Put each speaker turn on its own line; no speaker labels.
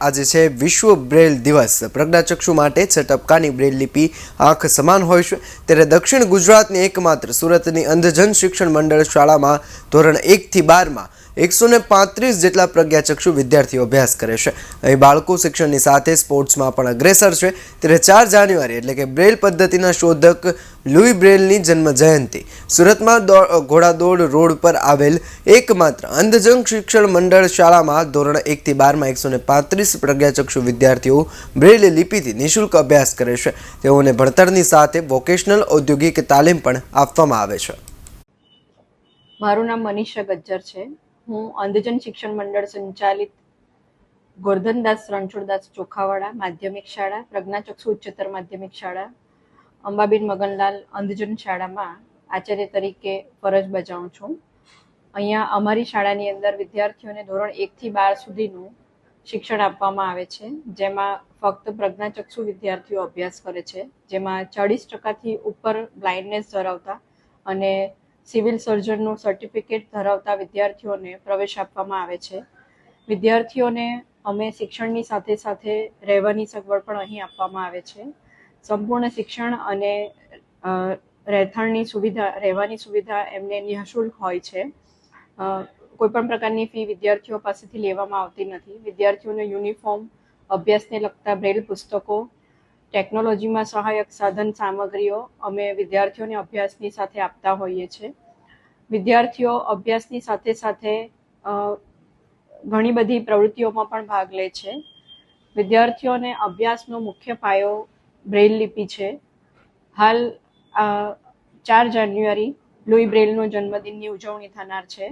આજે છે વિશ્વ બ્રેલ દિવસ। પ્રજ્ઞાચક્ષુ માટે 6 ટપકાની બ્રેલ લિપિ આંખ સમાન હોય છે। ત્યારે દક્ષિણ ગુજરાતની એકમાત્ર સુરતની અંધજન શિક્ષણ મંડળ શાળામાં ધોરણ 1 થી 12માં 135 જેટલા પ્રજ્ઞાચક્ષુ વિદ્યાર્થીઓ અભ્યાસ કરે છે। અહીં બાળકો શિક્ષણની સાથે સ્પોર્ટ્સમાં પણ અગ્રેસર છે। ત્યારે 4 જાન્યુઆરી એટલે કે બ્રેલ પદ્ધતિના શોધક લુઈ બ્રેલની જન્મ જયંતિ સુરતમાં ઘોડાદોડ રોડ પર આવેલ એકમાત્ર અંધજન શિક્ષણ મંડળ શાળામાં ધોરણ 1 થી 12માં 135 પ્રજ્ઞાચક્ષુ વિદ્યાર્થીઓ બ્રેલ લિપિથી નિઃશુલ્ક અભ્યાસ કરે છે। તેઓને ભણતરની સાથે વોકેશનલ ઔદ્યોગિક તાલીમ પણ આપવામાં આવે છે।
મારું નામ મનીષા ગજ્જર છે। હું અંધજન શિક્ષણ મંડળ સંચાલિત ગોરધનદાસ રણછોડદાસ ચોખાવાડા માધ્યમિક શાળા, પ્રજ્ઞાચક્ષુ ઉચ્ચતર માધ્યમિક શાળા, અંબાબેન મગનલાલ અંધજન શાળામાં આચાર્ય તરીકે ફરજ બજાવું છું। અહીંયા અમારી શાળાની અંદર વિદ્યાર્થીઓને ધોરણ 1 થી 12 સુધીનું શિક્ષણ આપવામાં આવે છે, જેમાં ફક્ત પ્રજ્ઞાચક્ષુ વિદ્યાર્થીઓ અભ્યાસ કરે છે, જેમાં 40% ઉપર બ્લાઇન્ડનેસ ધરાવતા અને સિવિલ સર્જનનું સર્ટિફિકેટ ધરાવતા વિદ્યાર્થીઓને પ્રવેશ આપવામાં આવે છે। વિદ્યાર્થીઓને અમે શિક્ષણની સાથે સાથે રહેવાની સગવડ પણ અહીં આપવામાં આવે છે। સંપૂર્ણ શિક્ષણ અને રહેવાની સુવિધા એમને નિઃશુલ્ક હોય છે। કોઈપણ પ્રકારની ફી વિદ્યાર્થીઓ પાસેથી લેવામાં આવતી નથી। વિદ્યાર્થીઓને યુનિફોર્મ, અભ્યાસને લગતા બ્રેલ પુસ્તકો, ટેકનોલોજીમાં સહાયક સાધન સામગ્રીઓ અમે વિદ્યાર્થીઓને અભ્યાસની સાથે આપતા હોઈએ છીએ। વિદ્યાર્થીઓ અભ્યાસની સાથે સાથે ઘણી બધી પ્રવૃત્તિઓમાં પણ ભાગ લે છે। વિદ્યાર્થીઓને અભ્યાસનો મુખ્ય પાયો બ્રેલ લિપિ છે। હાલ 4 જાન્યુઆરી લુઈ બ્રેલનો જન્મદિનની ઉજવણી થનાર છે।